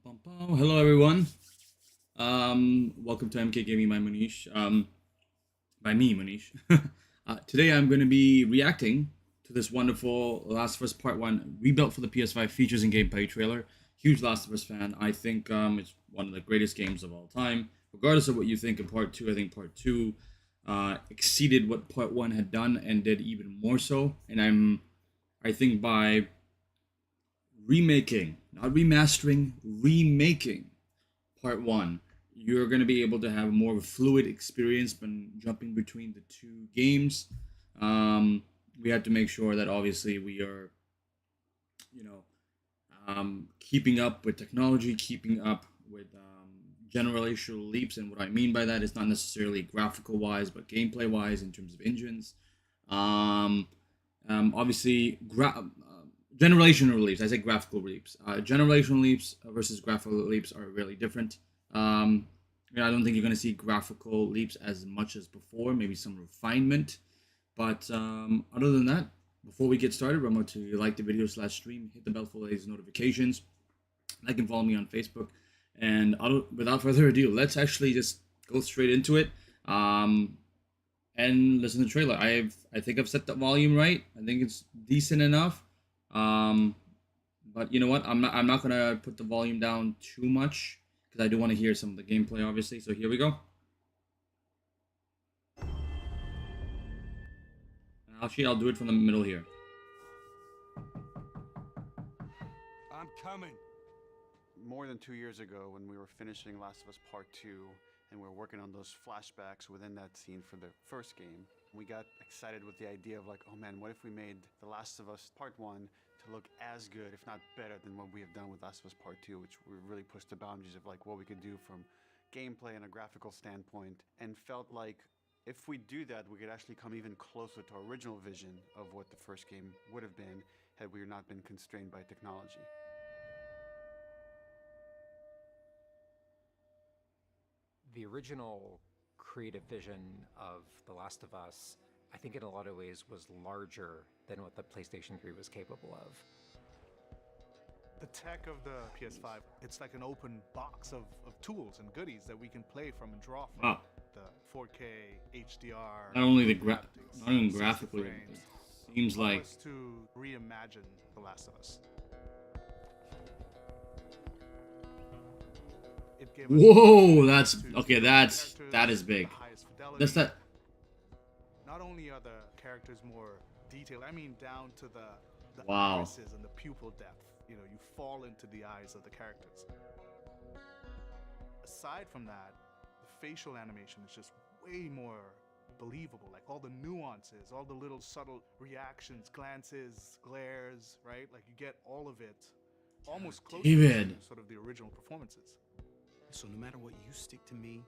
Bum, bum, bum. Hello everyone. Welcome to MK Gaming by Manish. By me, Manish. Today I'm going to be reacting to this wonderful Last of Us Part 1 rebuilt for the PS5 features and gameplay trailer. Huge Last of Us fan. I think it's one of the greatest games of all time. Regardless of what you think of Part 2, I think Part 2 exceeded what Part 1 had done and did even more so. And I think by remaking, not remastering, remaking Part 1, you're going to be able to have more of a fluid experience when jumping between the two games. We have to make sure that obviously we are, keeping up with technology, keeping up with generational leaps. And what I mean by that is not necessarily graphical wise, but gameplay wise in terms of engines. Obviously, generational leaps. I say graphical leaps. Generational leaps versus graphical leaps are really different. I don't think you're going to see graphical leaps as much as before. Maybe some refinement, but other than that, before we get started, remember to like the video / stream, hit the bell for the latest notifications. Like and follow me on Facebook. And without further ado, let's actually just go straight into it. And listen to the trailer. I think I've set the volume right. I think it's decent enough. But you know what? I'm not gonna put the volume down too much because I do want to hear some of the gameplay, obviously. So here we go. And actually, I'll do it from the middle here. I'm coming. More than 2 years ago, when we were finishing Last of Us Part 2, and we were working on those flashbacks within that scene for the first game, we got excited with the idea of like, oh man, what if we made The Last of Us Part 1 to look as good, if not better, than what we have done with Last of Us Part 2, which we really pushed the boundaries of like what we could do from gameplay and a graphical standpoint, and felt like if we do that, we could actually come even closer to our original vision of what the first game would have been had we not been constrained by technology. The original creative vision of The Last of Us, I think in a lot of ways was larger than what the PlayStation 3 was capable of. The tech of the PS5, it's like an open box of tools and goodies that we can play from and draw from. Wow. The 4K, HDR. Not only not even graphically, it seems like to reimagine The Last of Us. It gave us whoa. That's okay. That is big. That's that. Not only are the characters more detailed, I mean down to the Wow. irises and the pupil depth. You know, you fall into the eyes of the characters. Aside from that, the facial animation is just way more believable. Like all the nuances, all the little subtle reactions, glances, glares, right? Like you get all of it almost close David. to sort of the original performances. So no matter what, you stick to me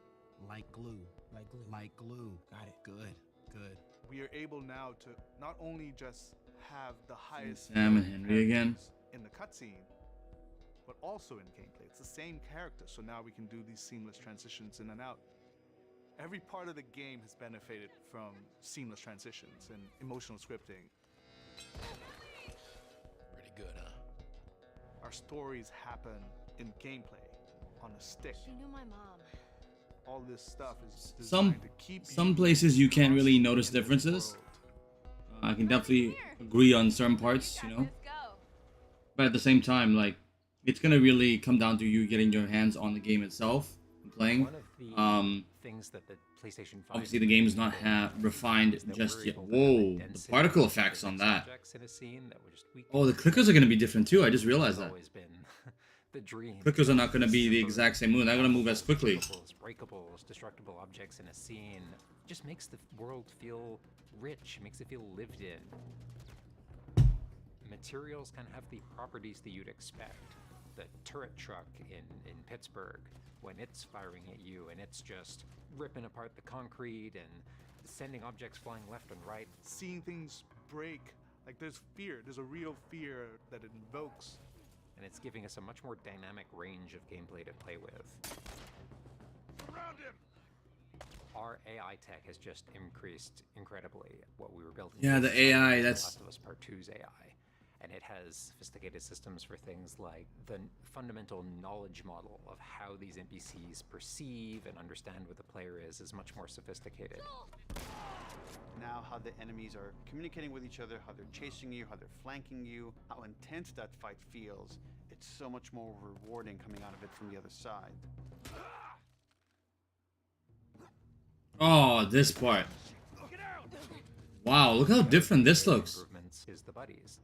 like glue. Like glue. Like glue. Got it. Good. Good. We are able now to not only just have the highest Sam and Henry again. in the cutscene, but also in gameplay. It's the same character, so now we can do these seamless transitions in and out. Every part of the game has benefited from seamless transitions and emotional scripting. Pretty good, huh? Our stories happen in gameplay, on a stick. She knew my mom. All this stuff is Some designed to keep some places you can't really constantly notice in this differences. world. I can definitely agree on certain parts, you know. But at the same time, like, it's gonna really come down to you getting your hands on the game itself and playing. One of the things that the PlayStation 5 Obviously, the game is not refined is that just we're yet. able to Whoa, have the density particle of effects on fixed that. objects in a scene that were just Oh, the clickers are gonna be different too. I just realized that. always been the dream. Clickers are not gonna be the exact same move. They're gonna move as quickly. Breakables, destructible objects in a scene just makes the world feel rich, makes it feel lived in. Materials kind of have the properties that you'd expect. The turret truck in Pittsburgh, when it's firing at you and it's just ripping apart the concrete and sending objects flying left and right. Seeing things break, like there's fear, there's a real fear that it invokes. And it's giving us a much more dynamic range of gameplay to play with. Around him! Our AI tech has just increased incredibly. What we were building. Yeah, the AI, The that's- Last of Us Part 2's AI. And it has sophisticated systems for things like the fundamental knowledge model of how these NPCs perceive and understand what the player is much more sophisticated. Now how the enemies are communicating with each other, how they're chasing you, how they're flanking you, how intense that fight feels. It's so much more rewarding coming out of it from the other side. Oh, this part. Wow, look how different this looks. Improvements is the buddies.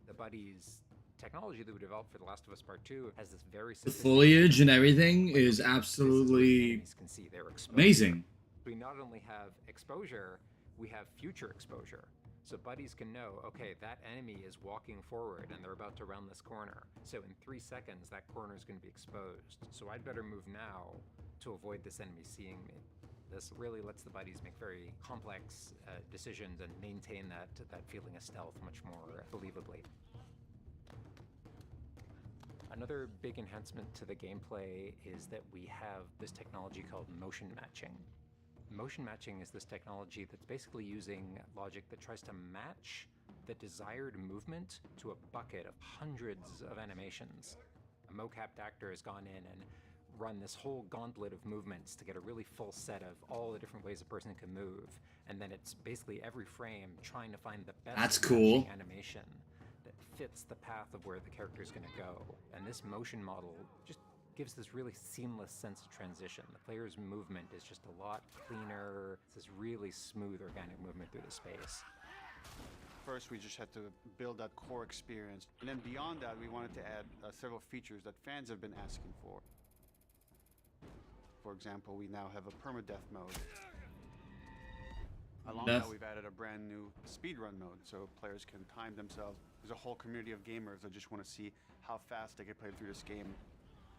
The buddies technology that we developed for The Last of Us Part 2 has this very The foliage and everything is absolutely amazing. We not only have exposure, we have future exposure. So buddies can know, okay, that enemy is walking forward and they're about to round this corner. So in 3 seconds, that corner is going to be exposed. So I'd better move now to avoid this enemy seeing me. This really lets the buddies make very complex decisions and maintain that feeling of stealth much more believably. Another big enhancement to the gameplay is that we have this technology called motion matching. Motion matching is this technology that's basically using logic that tries to match the desired movement to a bucket of hundreds of animations. A mocapped actor has gone in and run this whole gauntlet of movements to get a really full set of all the different ways a person can move. And then it's basically every frame trying to find the best That's cool. animation that fits the path of where the character is going to go. And this motion model just gives this really seamless sense of transition. The player's movement is just a lot cleaner. It's this really smooth, organic movement through the space. First, we just had to build that core experience. And then beyond that, we wanted to add several features that fans have been asking for. For example, we now have a permadeath mode. Along with that, we've added a brand new speedrun mode, so players can time themselves. There's a whole community of gamers that just want to see how fast they can play through this game.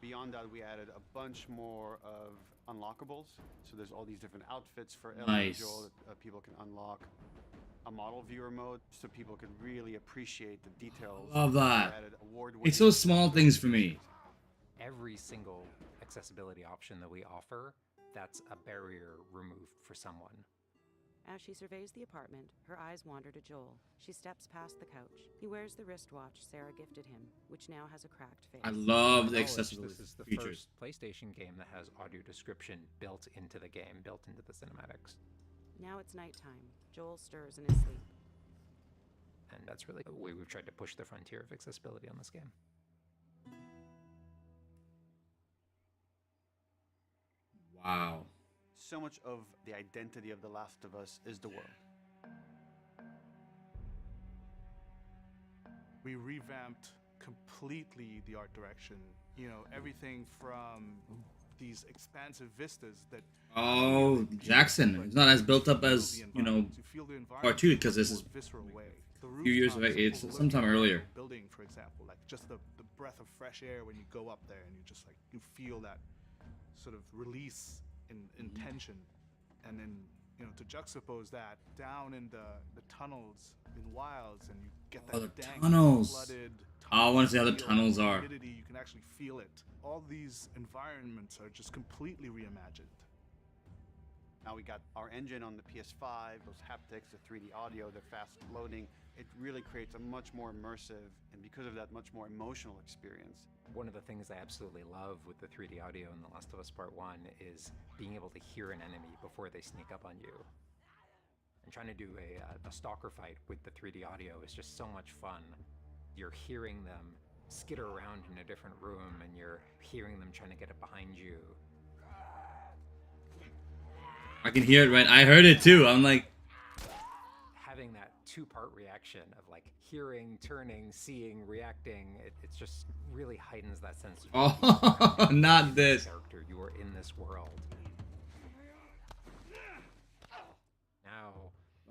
Beyond that, we added a bunch more of unlockables. So there's all these different outfits for Ellie and Joel that people can unlock. A model viewer mode, so people can really appreciate the details. Love that. Award-winning It's those small things for me. Every single accessibility option that we offer, that's a barrier removed for someone. As she surveys the apartment, her eyes wander to Joel. She steps past the couch. He wears the wristwatch Sarah gifted him, which now has a cracked face. I love the This accessibility is the features. first PlayStation game that has audio description built into the game, built into the cinematics. Now it's nighttime. Joel stirs in his sleep. And that's really the way we've tried to push the frontier of accessibility on this game. Wow. So much of the identity of The Last of Us is the world. We revamped completely the art direction. You know, everything from these expansive vistas that... Oh, Jackson. It's not as built up as, you know, Part 2, because this is a few years away. It's sometime earlier. Building, for example, like just the breath of fresh air when you go up there and you just like, you feel that sort of release in tension. And then, you know, to juxtapose that down in the tunnels in Wilds, and you get that the dank, tunnels. flooded I want to see how the feel, tunnels are. humidity, you can actually feel it. All these environments are just completely reimagined. Now we got our engine on the PS5, those haptics, the 3D audio, the fast loading. It really creates a much more immersive, and because of that, much more emotional experience. One of the things I absolutely love with the 3D audio in The Last of Us Part 1 is being able to hear an enemy before they sneak up on you. And trying to do a stalker fight with the 3D audio is just so much fun. You're hearing them skitter around in a different room, and you're hearing them trying to get it behind you. I can hear it, right? I heard it too. I'm like... Having that two-part reaction of like hearing, turning, seeing, reacting, it just really heightens that sense of Oh, not this. character. You are in this world. Now,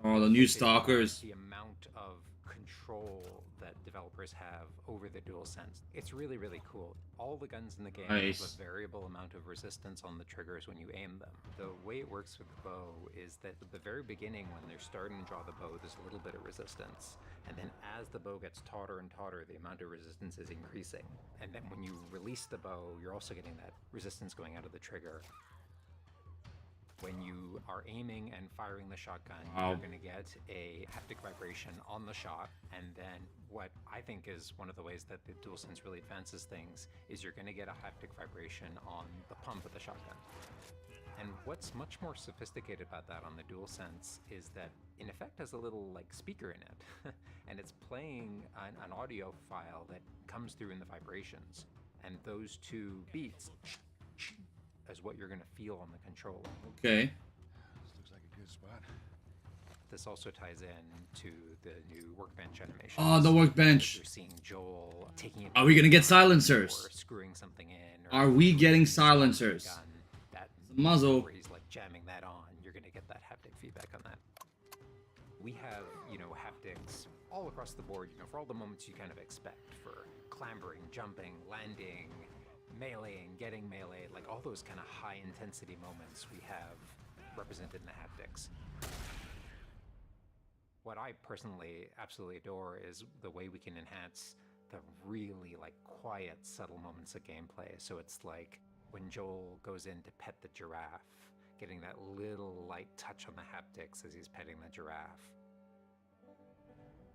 Oh, the new stalkers. the amount of control that developers have over the DualSense, it's really, really cool. All the guns in the game Nice. have a variable amount of resistance on the triggers when you aim them. The way it works with the bow is that at the very beginning, when they're starting to draw the bow, there's a little bit of resistance. And then as the bow gets tauter and tauter, the amount of resistance is increasing. And then when you release the bow, you're also getting that resistance going out of the trigger. When you are aiming and firing the shotgun, Wow. you're going to get a haptic vibration on the shot. And then what I think is one of the ways that the DualSense really advances things is you're going to get a haptic vibration on the pump of the shotgun. And what's much more sophisticated about that on the DualSense is that in effect has a little like speaker in it. And it's playing an audio file that comes through in the vibrations. And those two beats is what you're going to feel on the controller. Okay. This looks like a good spot. This also ties in to the new Workbench Animation. Oh, the Workbench. You're seeing Joel taking it. Are we gonna get silencers? Or screwing something in. Or Are we getting using a silencers? gun. That The muzzle. where he's like jamming that on, you're gonna get that haptic feedback on that. We have, haptics all across the board, for all the moments you kind of expect, for clambering, jumping, landing, meleeing, getting melee, like all those kind of high intensity moments we have represented in the haptics. What I personally absolutely adore is the way we can enhance the really quiet, subtle moments of gameplay. So it's like when Joel goes in to pet the giraffe, getting that little light touch on the haptics as he's petting the giraffe.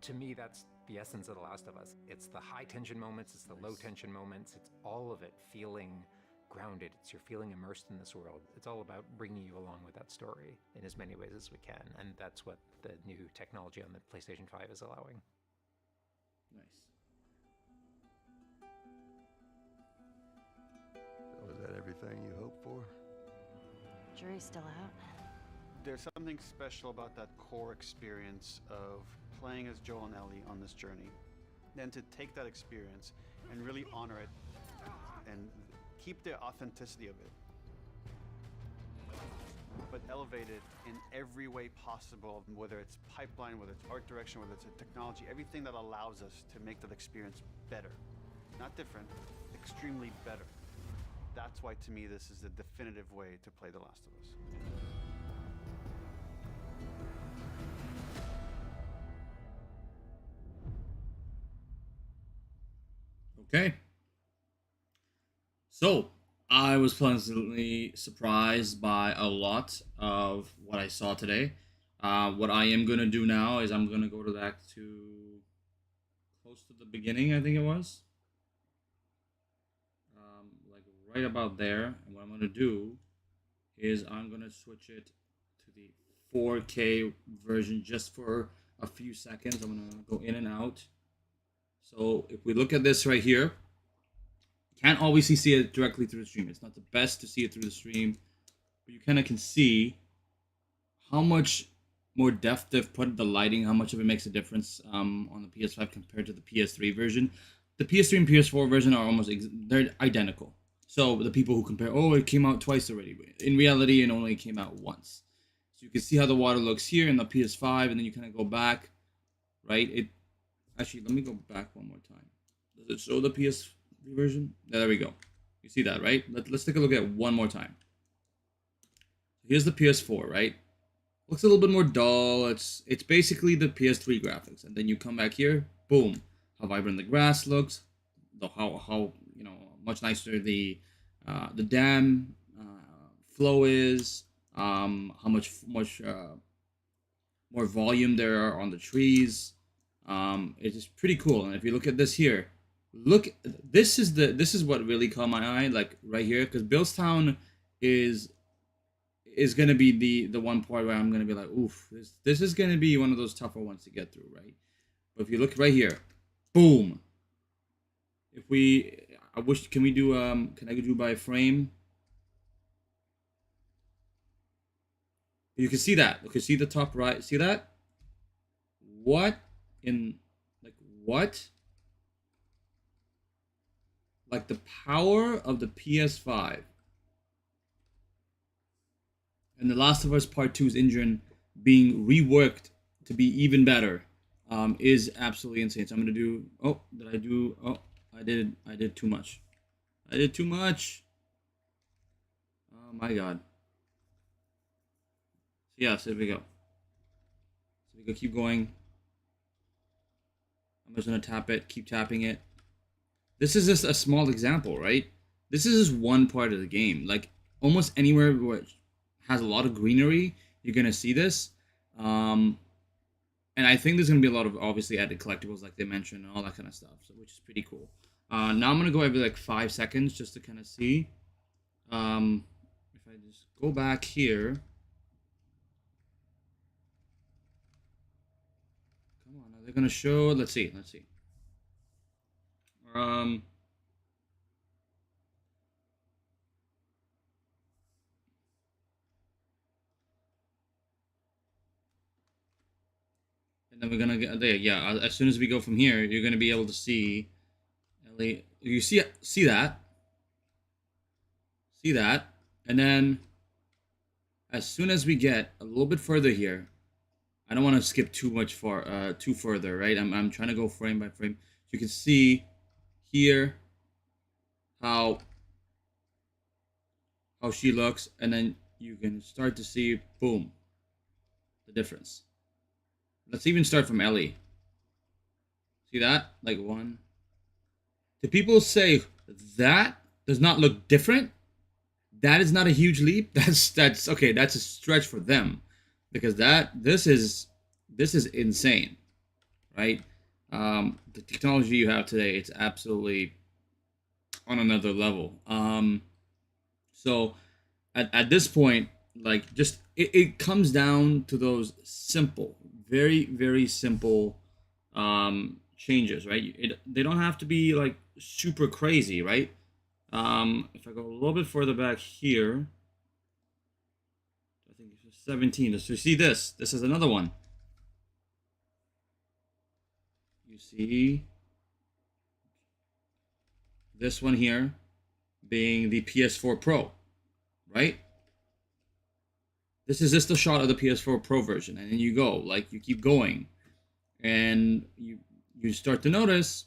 To me, that's the essence of The Last of Us. It's the high tension moments, it's the low tension moments, it's all of it feeling grounded. You're feeling immersed in this world. It's all about bringing you along with that story in as many ways as we can. And that's what the new technology on the PlayStation 5 is allowing. Nice. So is that everything you hoped for? Jury's still out. There's something special about that core experience of playing as Joel and Ellie on this journey. Then to take that experience and really honor it and keep the authenticity of it, but elevate it in every way possible, whether it's pipeline, whether it's art direction, whether it's a technology, everything that allows us to make that experience better. Not different, extremely better. That's why, to me, this is the definitive way to play The Last of Us. Okay. So, I was pleasantly surprised by a lot of what I saw today. What I am going to do now is I'm going to go back to close to the beginning, I think it was. Like right about there. And what I'm going to do is I'm going to switch it to the 4K version just for a few seconds. I'm going to go in and out. So if we look at this right here, can't always see it directly through the stream. It's not the best to see it through the stream, but you kind of can see how much more depth they've put the lighting, how much of it makes a difference on the PS5 compared to the PS3 version. The PS3 and PS4 version are almost they're identical. So the people who compare, oh, it came out twice already. In reality, it only came out once. So you can see how the water looks here in the PS5, and then you kind of go back, right? Actually, let me go back one more time. Does it show the PS3 version? There we go. You see that, right? Let's take a look at it one more time. Here's the PS4, right? Looks a little bit more dull. It's basically the PS3 graphics. And then you come back here, boom. How vibrant the grass looks. How much nicer the dam flow is. How much more volume there are on the trees. It is pretty cool. And if you look at this here, this is what really caught my eye, like right here, because Billstown is gonna be the one part where I'm gonna be like, oof, this is gonna be one of those tougher ones to get through, right? But if you look right here, boom. Can I do by frame? You can see that. You can see the top right. See that? What? Like the power of the PS5 and The Last of Us Part 2's engine being reworked to be even better is absolutely insane. So I'm gonna do. Oh, did I do? Oh, I did too much. I did too much. Oh my god. Yeah. So here we go. So we go. Keep going. I'm just gonna tap it. Keep tapping it. This is just a small example, right? This is just one part of the game. Like almost anywhere where has a lot of greenery, you're gonna see this. And I think there's gonna be a lot of obviously added collectibles like they mentioned and all that kind of stuff, so which is pretty cool. Now I'm gonna go every like 5 seconds just to kind of see. If I just go back here, come on, are they gonna show? Let's see. And then we're gonna get there. Yeah, as soon as we go from here, you're gonna be able to see. Ellie, you see that, and then as soon as we get a little bit further here, I don't want to skip too further, right? I'm trying to go frame by frame. So you can see here how she looks, and then you can start to see, boom, the difference. Let's even start from Ellie. See that? Like one. Do people say that does not look different? That is not a huge leap. That's okay. That's a stretch for them, because this is insane, right? The technology you have today, it's absolutely on another level. So at this point, like, just it comes down to those simple, very, very simple changes, right? They don't have to be like super crazy, right? If I go a little bit further back here, I think it's 17. So you see this is another one. You see this one here being the PS4 Pro, right? This is just a shot of the PS4 Pro version, and then you go, like, you keep going, and you start to notice,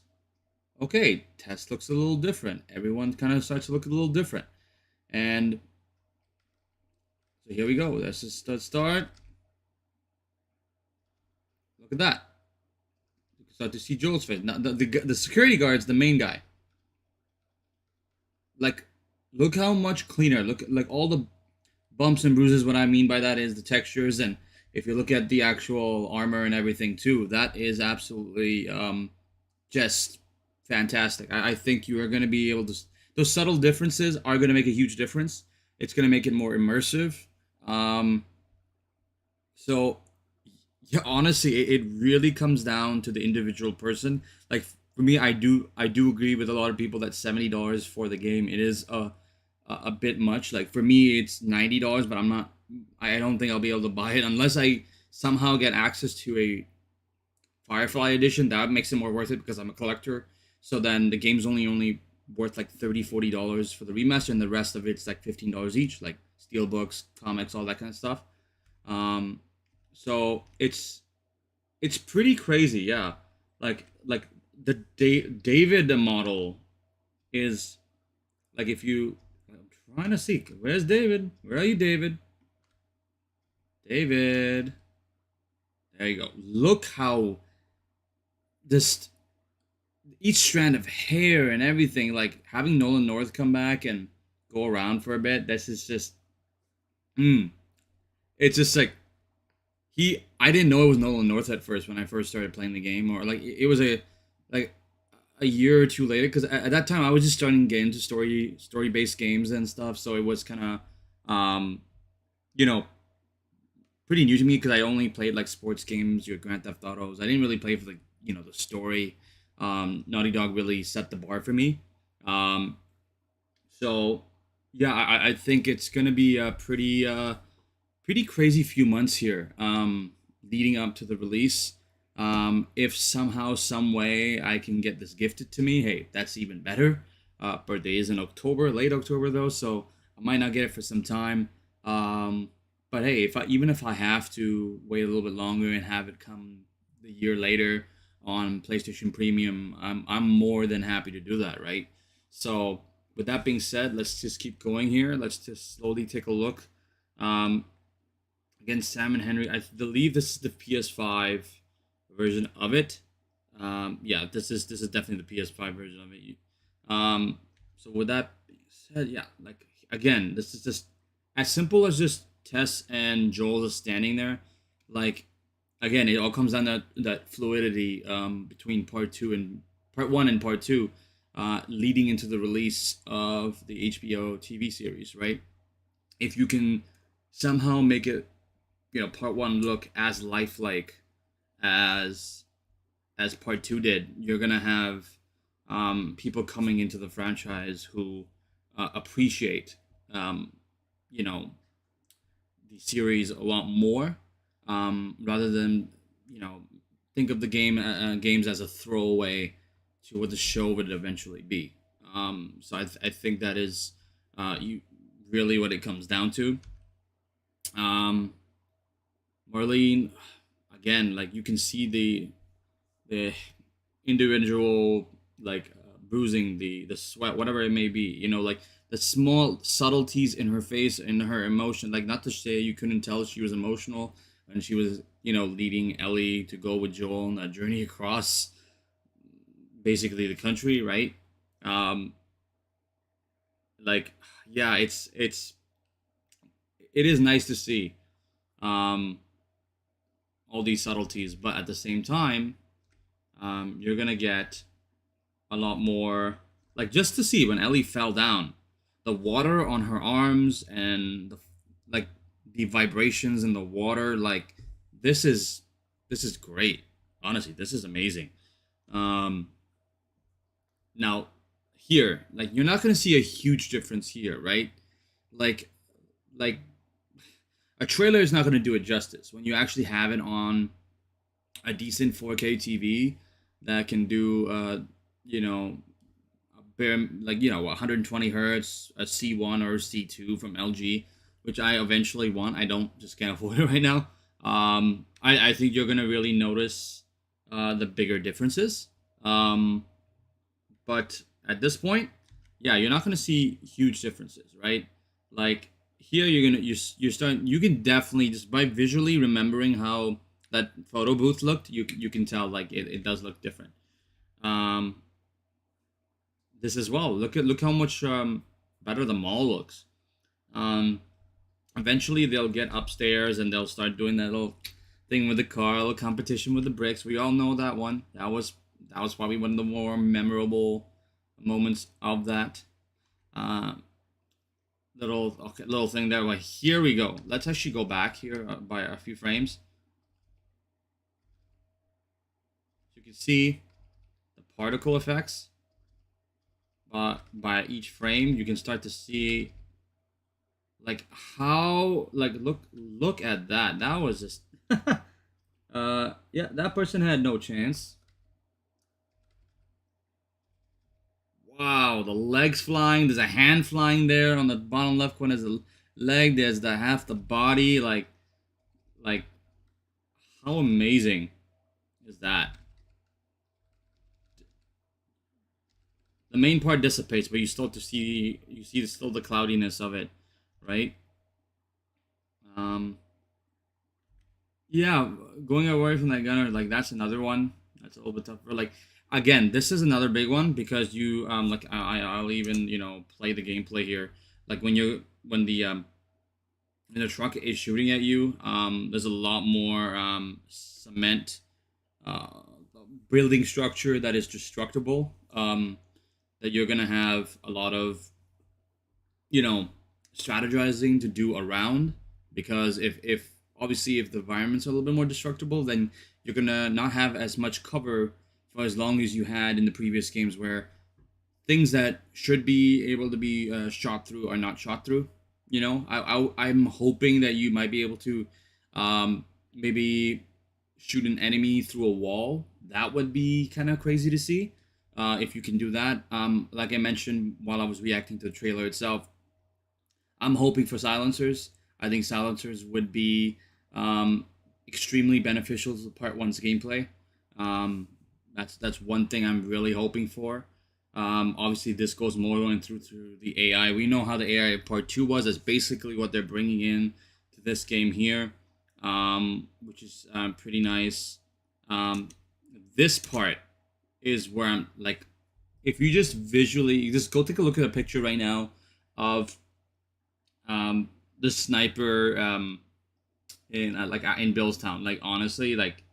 okay, test looks a little different. Everyone kind of starts to look a little different, and so here we go. Let's just start. Look at that. You can start to see Joel's face. Now the security guard's the main guy. Like, look how much cleaner. Look, like, all the bumps and bruises. What I mean by that is the textures, and if you look at the actual armor and everything too, that is absolutely just fantastic. I think you are going to be able to. Those subtle differences are going to make a huge difference. It's going to make it more immersive. So, yeah, honestly, it really comes down to the individual person. Like, for me, I do agree with a lot of people that $70 for the game, it is a bit much. Like, for me, it's $90, but I don't think I'll be able to buy it unless I somehow get access to a Firefly edition. That makes it more worth it because I'm a collector. So then the game's only worth like $30-$40 for the remaster, and the rest of it's like $15 each, like steelbooks, comics, all that kind of stuff. So it's pretty crazy, yeah. Like the David model is like, if you, I'm trying to see, where's David? Where are you, David? David. There you go. Look how just each strand of hair and everything, like having Nolan North come back and go around for a bit, this is just it's just like, I didn't know it was Nolan North at first when I first started playing the game, or like it was a year or two later, because at that time I was just starting to get into story based games and stuff, so it was kind of pretty new to me, because I only played like sports games, your Grand Theft Autos. I didn't really play for the story. Naughty Dog really set the bar for me. So yeah, I think it's gonna be a pretty crazy few months here, leading up to the release. If somehow, some way I can get this gifted to me, hey, that's even better. Birthday is in October, late October though, so I might not get it for some time. But hey, even if I have to wait a little bit longer and have it come the year later on PlayStation Premium, I'm more than happy to do that, right? So with that being said, let's just keep going here. Let's just slowly take a look. Again, Sam and Henry, I believe this is the PS5 version of it. Yeah, this is definitely the PS5 version of it. So with that being said, yeah, like, again, this is just as simple as just Tess and Joel are standing there, like, again, it all comes down to that fluidity between part one and part two, leading into the release of the HBO TV series, right? If you can somehow make it, part one look as lifelike as part two did, you're gonna have people coming into the franchise who appreciate, you know, the series a lot more, rather than, think of the games as a throwaway to what the show would eventually be. So I think that is you really what it comes down to. Marlene, again, like, you can see the individual, like, bruising, the sweat, whatever it may be, like the small subtleties in her face, in her emotion. Like, not to say you couldn't tell she was emotional when she was, leading Ellie to go with Joel on that journey across basically the country, right? Like, yeah, it is nice to see all these subtleties, but at the same time, you're gonna get a lot more, like, just to see when Ellie fell down, the water on her arms and the vibrations in the water. Like, this is great. Honestly, this is amazing. Now here, like, you're not gonna see a huge difference here, right? Like a trailer is not gonna do it justice when you actually have it on a decent 4K TV that can do a bare, 120 hertz, a C1 or C2 from LG, which I eventually want. I just can't afford it right now. I think you're gonna really notice the bigger differences. But at this point, yeah, you're not gonna see huge differences, right? Like, here you can definitely, just by visually remembering how that photo booth looked, you can tell, like, it does look different. This as well. Look how much better the mall looks. Eventually they'll get upstairs and they'll start doing that little thing with the car, a little competition with the bricks. We all know that one. That was probably one of the more memorable moments of that little thing there. Like, here we go. Let's actually go back here by a few frames. You can see the particle effects. By each frame, you can start to see, like, how, like, look at that. That was just yeah, that person had no chance. Wow, the legs flying. There's a hand flying there on the bottom left corner. There's a leg. There's the half the body. Like, how amazing is that? The main part dissipates, but you still see still the cloudiness of it, right? Yeah, going away from that gunner, like, that's another one that's a little bit tougher. Like, again, this is another big one because you like, I'll even play the gameplay here. Like, when the truck is shooting at you, there's a lot more cement building structure that is destructible. That you're gonna have a lot of strategizing to do around, because if obviously if the environment's a little bit more destructible, then you're gonna not have as much cover for as long as you had in the previous games, where things that should be able to be shot through are not shot through. I'm hoping that you might be able to maybe shoot an enemy through a wall. That would be kind of crazy to see. If you can do that. Like I mentioned while I was reacting to the trailer itself, I'm hoping for silencers. I think silencers would be extremely beneficial to part one's gameplay. That's one thing I'm really hoping for. Obviously, this goes more going through the AI. We know how the AI of part two was. That's basically what they're bringing in to this game here, which is pretty nice. This part is where I'm like, if you just go take a look at a picture right now of the sniper in in Billstown. Like honestly, like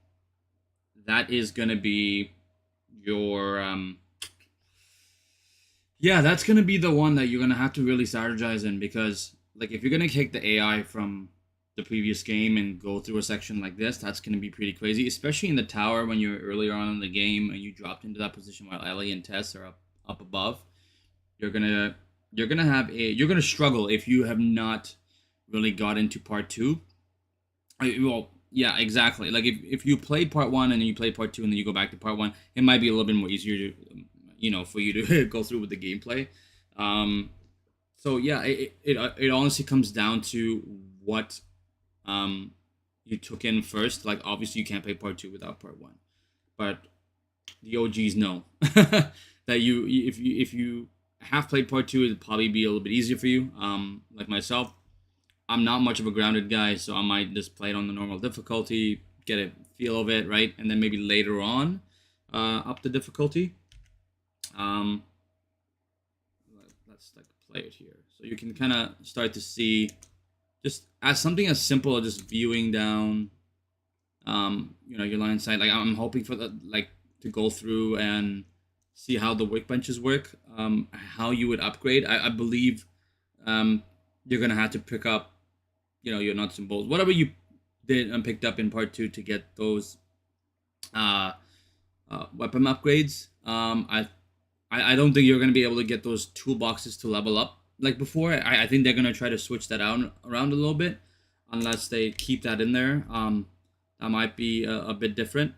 that is gonna be your yeah, that's gonna be the one that you're gonna have to really strategize in, because like if you're gonna take the AI from the previous game and go through a section like this, that's gonna be pretty crazy, especially in the tower when you're earlier on in the game and you dropped into that position while Ellie and Tess are up above. You're gonna you're gonna struggle if you have not really got into part two. Well, yeah, exactly. Like if you played part one and then you play part two and then you go back to part one, it might be a little bit more easier to, for you to go through with the gameplay. So yeah, it honestly comes down to what you took in first. Like obviously you can't play part two without part one, but the OGs know that if you have played part two, it'd probably be a little bit easier for you. Like myself, I'm not much of a grounded guy, so I might just play it on the normal difficulty, get a feel of it, right? And then maybe later on, up the difficulty. Let's like play it here. So you can kind of start to see, just as something as simple as just viewing down, your line of sight. Like I'm hoping for to go through and see how the workbenches work, how you would upgrade. I believe you're gonna have to pick up, your nuts and bolts, whatever you did and picked up in part two to get those weapon upgrades. I don't think you're gonna be able to get those toolboxes to level up like before. I think they're gonna try to switch that around a little bit, unless they keep that in there. That might be a bit different.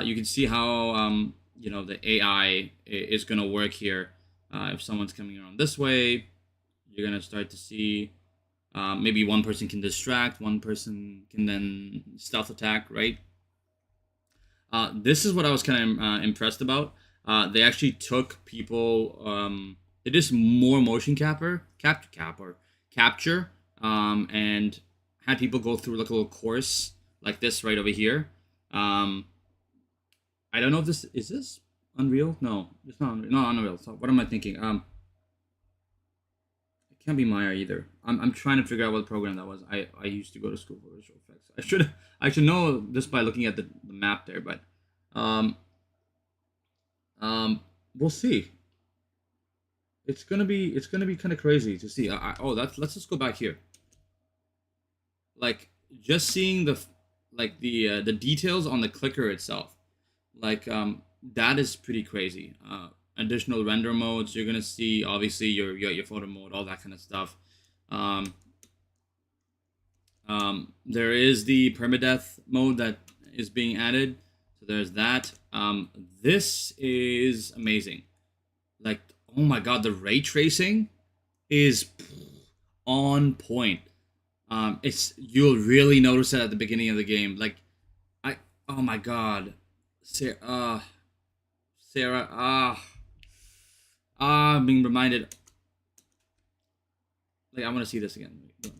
You can see how the AI is gonna work here. If someone's coming around this way, you're gonna start to see maybe one person can distract, one person can then stealth attack, right? This is what I was kind of impressed about. They actually took people, they did more motion capture, and had people go through like a little course like this right over here. I don't know if is this Unreal? No, it's not Unreal. No, Unreal. So what am I thinking? It can't be Maya either. I'm trying to figure out what program that was. I used to go to school for visual effects. I should know this by looking at the map there, but we'll see. It's gonna be kind of crazy to see. Let's just go back here. Like just seeing the details on the clicker itself, like that is pretty crazy. Additional render modes, you're gonna see obviously your photo mode, all that kind of stuff. There is the permadeath mode that is being added, so there's that. This is amazing. Like, oh my god, the ray tracing is on point. You'll really notice it at the beginning of the game. Like, oh my god, Sarah, I'm being reminded. Like, I want to see this again. I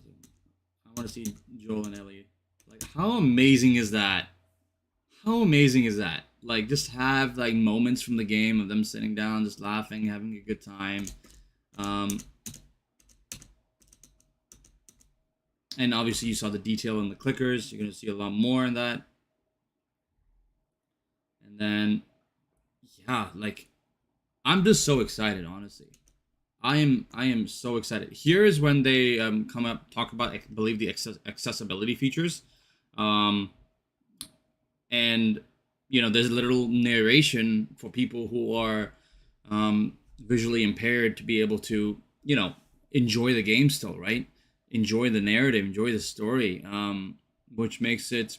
want to see Joel and Ellie. Like, how amazing is that? How amazing is that? Like, just have like moments from the game of them sitting down, just laughing, having a good time. And obviously you saw the detail in the clickers. You're gonna see a lot more in that. And then, yeah, like, I'm just so excited, honestly. I am so excited. Here is when they talk about, I believe, the accessibility features. And there's a little narration for people who are visually impaired to be able to, enjoy the game still, right? Enjoy the narrative, enjoy the story, which makes it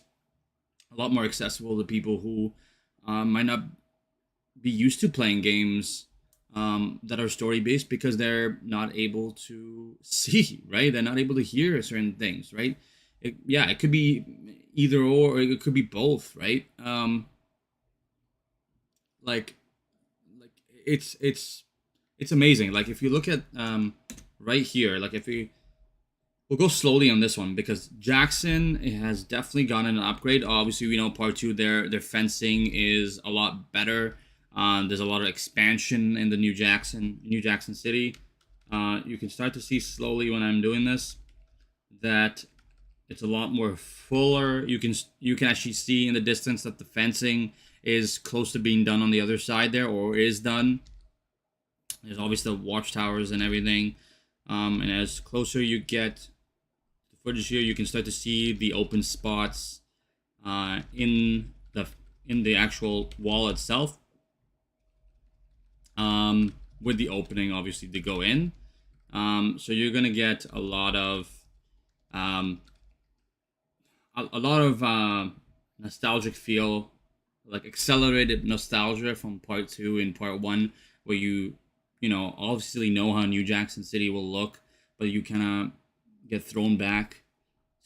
a lot more accessible to people who might not be used to playing games that are story-based, because they're not able to see, right? They're not able to hear certain things, right? It could be either or it could be both, right? Like it's amazing. Like, if you look at right here, like we'll go slowly on this one, because Jackson has definitely gotten an upgrade. Obviously, we know part two, their fencing is a lot better. There's a lot of expansion in the New Jackson City. You can start to see slowly when I'm doing this. that it's a lot more fuller. You can actually see in the distance that the fencing is close to being done on the other side there, or is done. There's obviously the watchtowers and everything. And as closer you get to the footage here, you can start to see the open spots in the actual wall itself. With the opening, obviously, to go in. So you're gonna get a lot of nostalgic feel, like accelerated nostalgia from part 2 and part 1, where you know, obviously know how New Jackson City will look, but you kind of get thrown back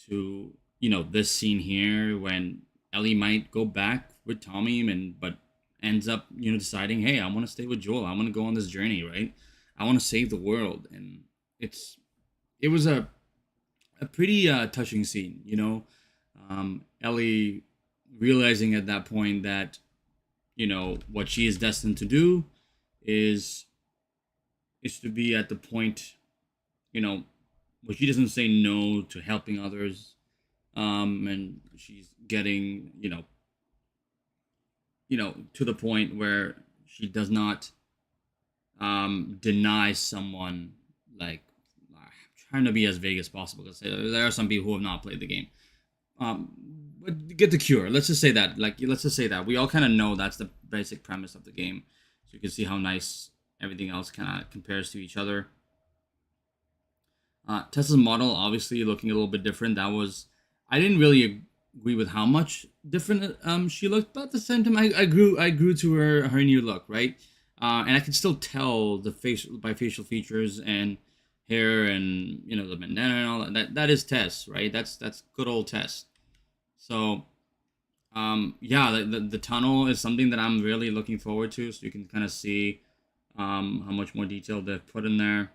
to, you know, this scene here when Ellie might go back with Tommy, but ends up, you know, deciding, hey, I want to stay with Joel. I want to go on this journey, right? I want to save the world. And it was a pretty touching scene, you know. Ellie realizing at that point that, you know, what she is destined to do is to be at the point, you know, where she doesn't say no to helping others, and she's getting, you know, to the point where she does not deny someone, like, trying to be as vague as possible, because there are some people who have not played the game, but get the cure. Let's just say that, we all kind of know that's the basic premise of the game, so you can see how nice everything else kind of compares to each other. Tessa's model obviously looking a little bit different. I didn't really agree with how much different she looked, but at the same time, I grew to her new look, right? And I could still tell the facial features and hair and, you know, the bandana and all that. That is Tess, right? That's good old Tess. So yeah, the tunnel is something that I'm really looking forward to, so you can kind of see how much more detail they've put in there.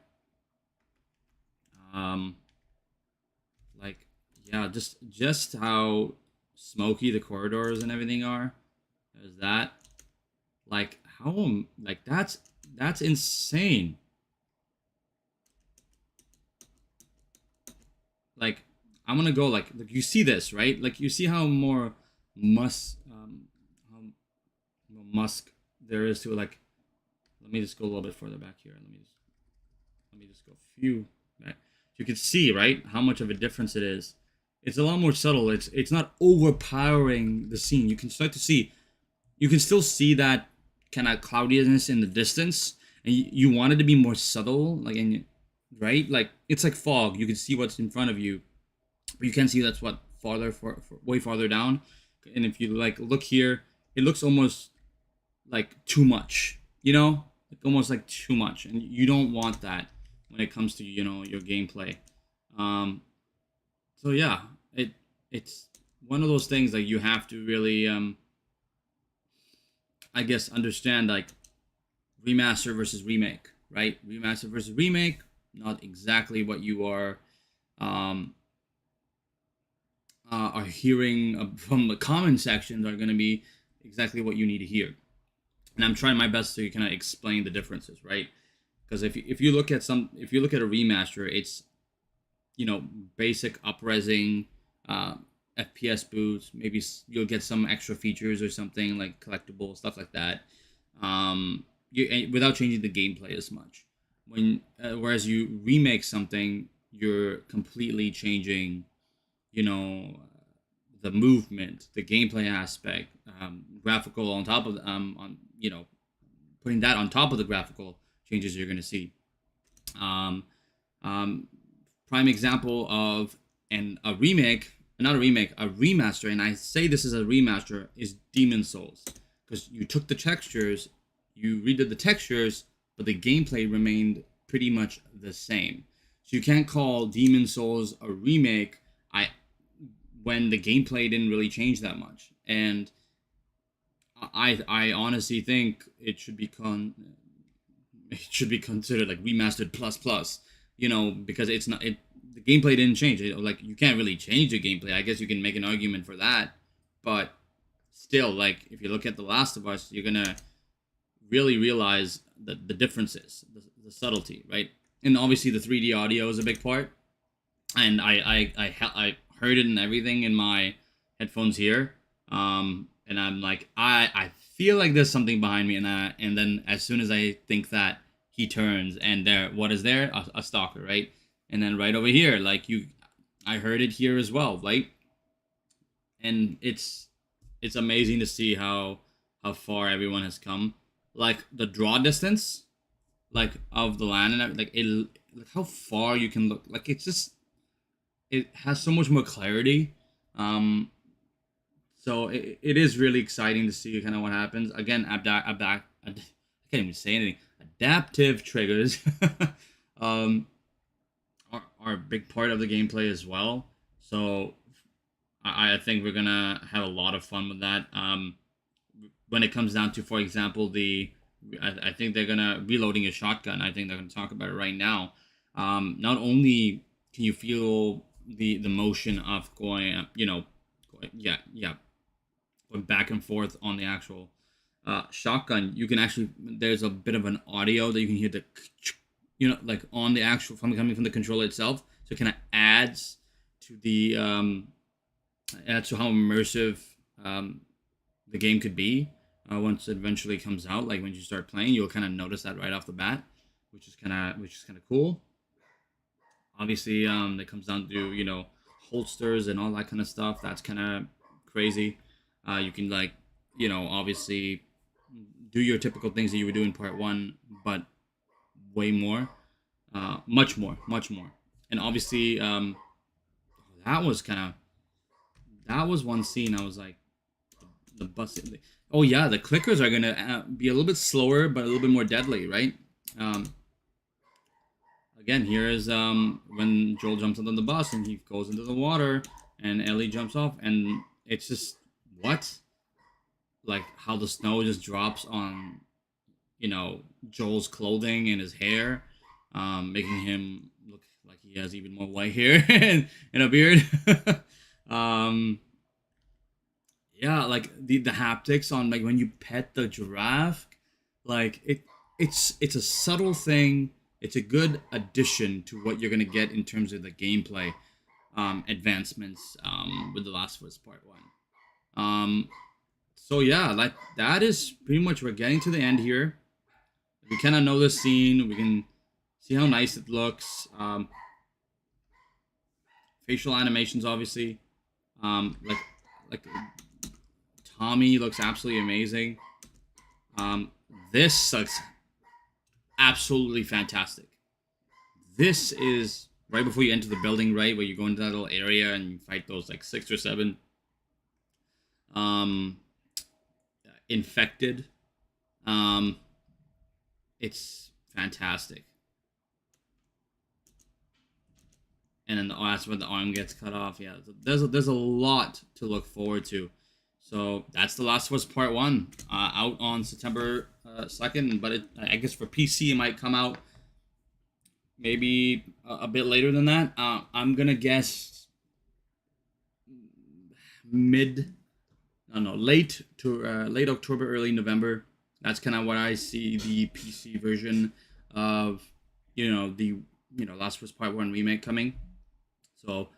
Like, yeah, just how smoky the corridors and everything are. There's that. Like, how, like, that's insane. Like, I'm gonna go, like you see this, right? Like, you see how more musk there is to it. Like, let me just go a little bit further back here. Let me just go a few back. You can see, right, how much of a difference it is. It's a lot more subtle. It's not overpowering the scene. You can start to see, you can still see that kind of cloudiness in the distance, and you want it to be more subtle, like, right? Like, it's like fog. You can see what's in front of you, but you can't see that's what way farther down. And if you, like, look here, it looks almost like too much, you know, like almost like too much, and you don't want that when it comes to, you know, your gameplay. So yeah, it's one of those things, like, you have to really I guess understand, like, remaster versus remake, right? Remaster versus remake, not exactly what you are hearing from the comment sections are going to be exactly what you need to hear. And I'm trying my best to kind of explain the differences, right? Because if you look at a remaster, it's, you know, basic up-resing, FPS boost. Maybe you'll get some extra features or something, like collectible stuff like that. Without changing the gameplay as much. Whereas you remake something, you're completely changing, you know, the movement, the gameplay aspect, graphical on top of you know, putting that on top of the graphical changes you're going to see. Prime example of a remaster, and I say this is a remaster, is Demon Souls, because you took the textures, you redid the textures, but the gameplay remained pretty much the same. So you can't call Demon Souls a remake when the gameplay didn't really change that much. And I honestly think it should be considered like remastered plus, you know, because the gameplay didn't change. Like, you can't really change the gameplay. I guess you can make an argument for that, but still, like, if you look at The Last of Us, you're gonna really realize the differences, the subtlety, right? And obviously the 3D audio is a big part. and I heard it and everything in my headphones here. And I'm like, I feel like there's something behind me, and then as soon as I think that, he turns, and there, what is there? A stalker, right? And then right over here, like I heard it here as well, right? And it's amazing to see how far everyone has come. Like the draw distance, like of the land, and like like how far you can look. Like it's just, it has so much more clarity. So it is really exciting to see kind of what happens. Again, I can't even say anything. Adaptive triggers are a big part of the gameplay as well. So I think we're gonna have a lot of fun with that. When it comes down to, for example, I think they're gonna reloading a shotgun. I think they're gonna talk about it right now. Not only can you feel the motion of going, going back and forth on the actual shotgun, you can actually, there's a bit of an audio that you can hear the, like on the actual, coming from the controller itself. So it kind of adds to the adds to how immersive the game could be once it eventually comes out. Like when you start playing, you'll kind of notice that right off the bat, which is kind of cool. Obviously, that comes down to holsters and all that kind of stuff. That's kind of crazy. You can obviously do your typical things that you would do in part 1, but way more, much more. And obviously, that was one scene. I was like, the bus. Oh yeah, the clickers are gonna be a little bit slower, but a little bit more deadly, right? Again, here is when Joel jumps onto the bus and he goes into the water, and Ellie jumps off, and it's just what, like how the snow just drops on, Joel's clothing and his hair, making him look like he has even more white hair and a beard. Yeah, like the haptics on, like when you pet the giraffe, like it's a subtle thing. It's a good addition to what you're gonna get in terms of the gameplay advancements with The Last of Us Part 1. So yeah, like that is pretty much, we're getting to the end here. We kind of know the scene. We can see how nice it looks. Facial animations, obviously. Like Tommy looks absolutely amazing. This looks absolutely fantastic. This is right before you enter the building, right, where you go into that little area and you fight those like 6 or 7 infected. It's fantastic. And then that's when the arm gets cut off. Yeah, there's a lot to look forward to. So that's The Last of Us Part 1, out on September 2nd. But I guess for PC it might come out maybe a bit later than that. I'm gonna guess late October, early November. That's kind of what I see the PC version of the Last of Us Part 1 remake coming. So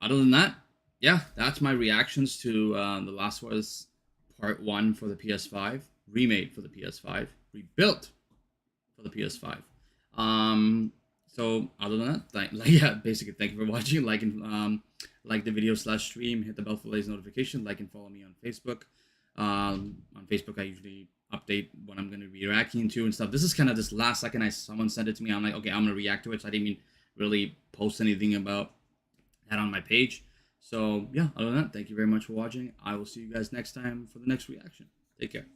other than that, yeah, that's my reactions to The Last of Us Part 1 for the PS5, remade for the PS5, rebuilt for the PS5. So other than that, basically, thank you for watching. Like the video / stream, hit the bell for latest notification, like and follow me on Facebook. On Facebook, I usually update what I'm going to be reacting to and stuff. This is kind of this last second someone sent it to me. I'm like, okay, I'm going to react to it. So I didn't even really post anything about that on my page. So yeah, other than that, thank you very much for watching. I will see you guys next time for the next reaction. Take care.